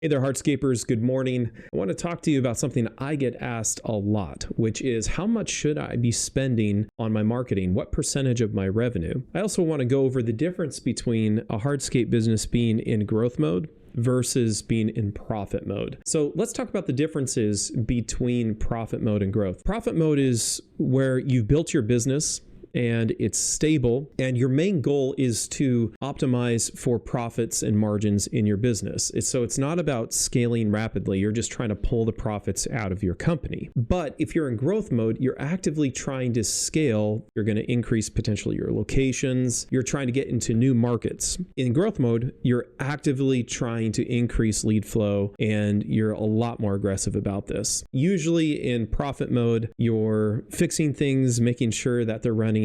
Hey there, Hardscapers. Good morning. I want to talk to you about something I get asked a lot, which is how much should I be spending on my marketing? What percentage of my revenue? I also want to go over the difference between a hardscape business being in growth mode versus being in profit mode. So let's talk about the differences between profit mode and growth. Profit mode is where you've built your business and it's stable, and your main goal is to optimize for profits and margins in your business. So it's not about scaling rapidly. You're just trying to pull the profits out of your company. But if you're in growth mode, you're actively trying to scale. You're going to increase potentially your locations. You're trying to get into new markets. In growth mode, you're actively trying to increase lead flow, and you're a lot more aggressive about this. Usually in profit mode, you're fixing things, making sure that they're running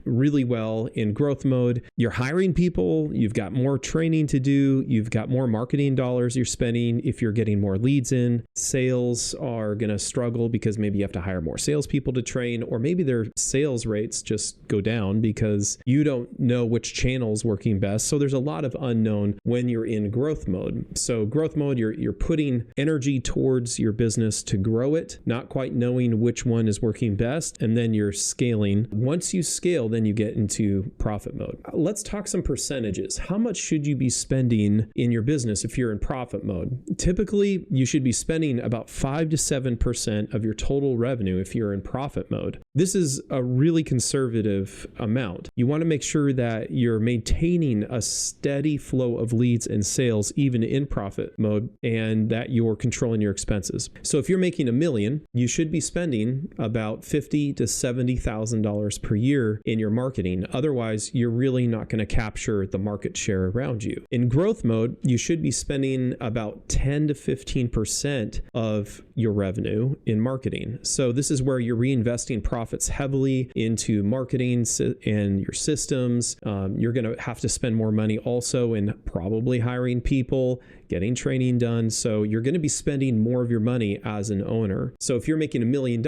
really well. In growth mode, you're hiring people, you've got more training to do, you've got more marketing dollars you're spending if you're getting more leads in. Sales are going to struggle because maybe you have to hire more salespeople to train, or maybe their sales rates just go down because you don't know which channel's working best. So there's a lot of unknown when you're in growth mode. So growth mode, you're putting energy towards your business to grow it, not quite knowing which one is working best, and then you're scaling. Once you scale, then you get into profit mode. Let's talk some percentages. How much should you be spending in your business if you're in profit mode? Typically, you should be spending about 5 to 7% of your total revenue if you're in profit mode. This is a really conservative amount. You want to make sure that you're maintaining a steady flow of leads and sales even in profit mode, and that you're controlling your expenses. So if you're making $1 million, you should be spending about $50,000 to $70,000 per year in your marketing. Otherwise, you're really not going to capture the market share around you. In growth mode, you should be spending about 10 to 15% of your revenue in marketing. So this is where you're reinvesting profits heavily into marketing and your systems. You're going to have to spend more money also in probably hiring people, getting training done. So you're going to be spending more of your money as an owner. So if you're making $1 million,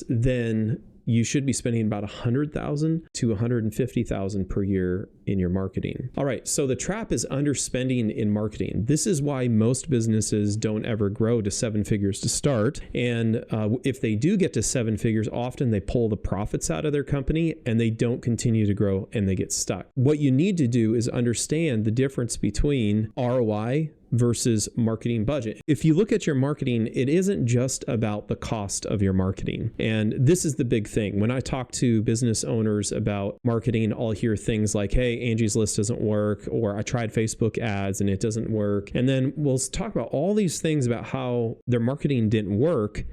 then you should be spending about $100,000 to $150,000 per year in your marketing. All right, so the trap is underspending in marketing. This is why most businesses don't ever grow to 7 figures to start. And if they do get to 7 figures, often they pull the profits out of their company and they don't continue to grow and they get stuck. What you need to do is understand the difference between ROI versus marketing budget. If you look at your marketing, it isn't just about the cost of your marketing. And this is the big thing. When I talk to business owners about marketing, I'll hear things like, hey, Angie's List doesn't work, or I tried Facebook ads and it doesn't work. And then we'll talk about all these things about how their marketing didn't work.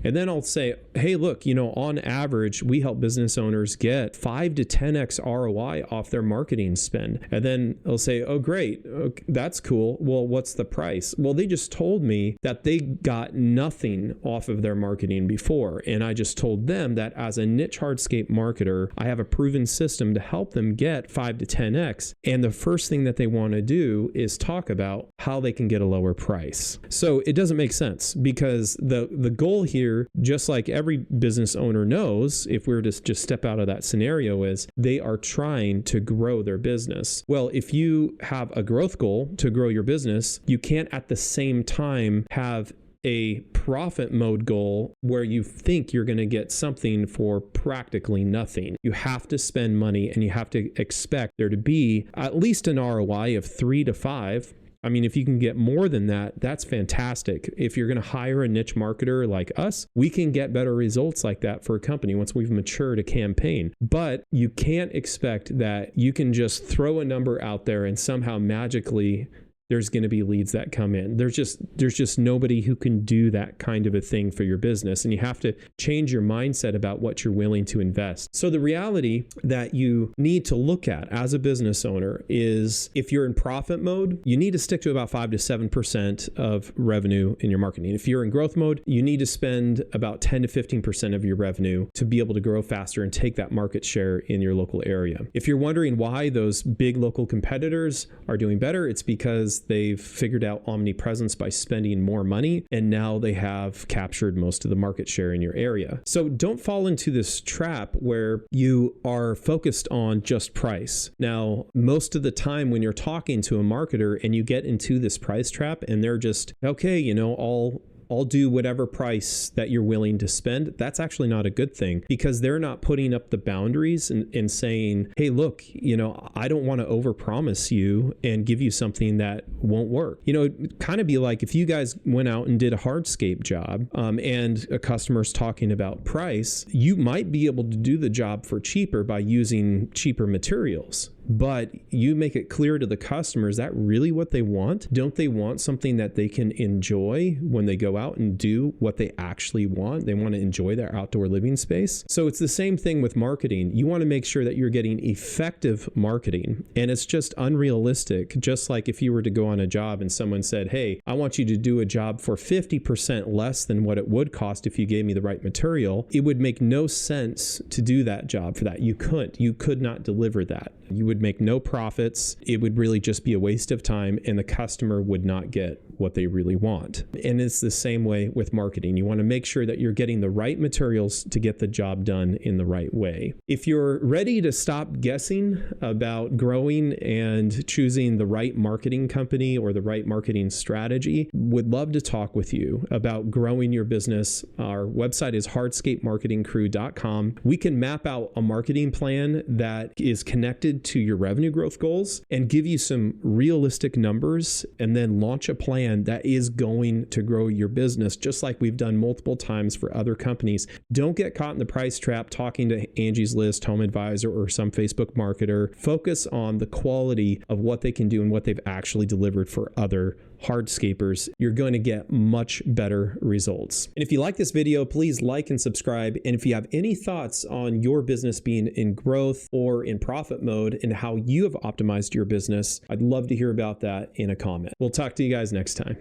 And then I'll say, hey, look, on average, we help business owners get 5 to 10x ROI off their marketing spend. And then they'll say, oh, great. Okay, that's cool. Well, what's the price? Well, they just told me that they got nothing off of their marketing before. And I just told them that as a niche hardscape marketer, I have a proven system to help them get 5 to 10x. And the first thing that they want to do is talk about how they can get a lower price. So it doesn't make sense, because the goal here, just like every business owner knows, if we were to just step out of that scenario, is they are trying to grow their business. Well, if you have a growth goal to grow your business, you can't at the same time have a profit mode goal where you think you're going to get something for practically nothing. You have to spend money, and you have to expect there to be at least an ROI of 3 to 5. I mean, if you can get more than that, that's fantastic. If you're going to hire a niche marketer like us, we can get better results like that for a company once we've matured a campaign. But you can't expect that you can just throw a number out there and somehow magically there's going to be leads that come in. There's just nobody who can do that kind of a thing for your business. And you have to change your mindset about what you're willing to invest. So the reality that you need to look at as a business owner is, if you're in profit mode, you need to stick to about 5 to 7% of revenue in your marketing. If you're in growth mode, you need to spend about 10 to 15% of your revenue to be able to grow faster and take that market share in your local area. If you're wondering why those big local competitors are doing better, it's because because they've figured out omnipresence by spending more money, and now they have captured most of the market share in your area. So don't fall into this trap where you are focused on just price. Now, most of the time when you're talking to a marketer and you get into this price trap and they're just, okay, I'll do whatever price that you're willing to spend. That's actually not a good thing, because they're not putting up the boundaries and saying, hey, look, I don't want to overpromise you and give you something that won't work. It'd kind of be like if you guys went out and did a hardscape job and a customer's talking about price, you might be able to do the job for cheaper by using cheaper materials. But you make it clear to the customer, is that really what they want? Don't they want something that they can enjoy when they go out and do what they actually want? They want to enjoy their outdoor living space. So it's the same thing with marketing. You want to make sure that you're getting effective marketing, and it's just unrealistic. Just like if you were to go on a job and someone said, hey, I want you to do a job for 50% less than what it would cost if you gave me the right material, it would make no sense to do that job for that. You could not deliver that. You would make no profits. It would really just be a waste of time, and the customer would not get what they really want. And it's the same way with marketing. You want to make sure that you're getting the right materials to get the job done in the right way. If you're ready to stop guessing about growing and choosing the right marketing company or the right marketing strategy, would love to talk with you about growing your business. Our website is hardscapemarketingcrew.com. We can map out a marketing plan that is connected to your revenue growth goals and give you some realistic numbers, and then launch a plan that is going to grow your business, just like we've done multiple times for other companies. Don't get caught in the price trap talking to Angie's List, Home Advisor, or some Facebook marketer. Focus on the quality of what they can do and what they've actually delivered for other hardscapers. You're going to get much better results. And if you like this video, please like and subscribe. And if you have any thoughts on your business being in growth or in profit mode and how you have optimized your business, I'd love to hear about that in a comment. We'll talk to you guys next time.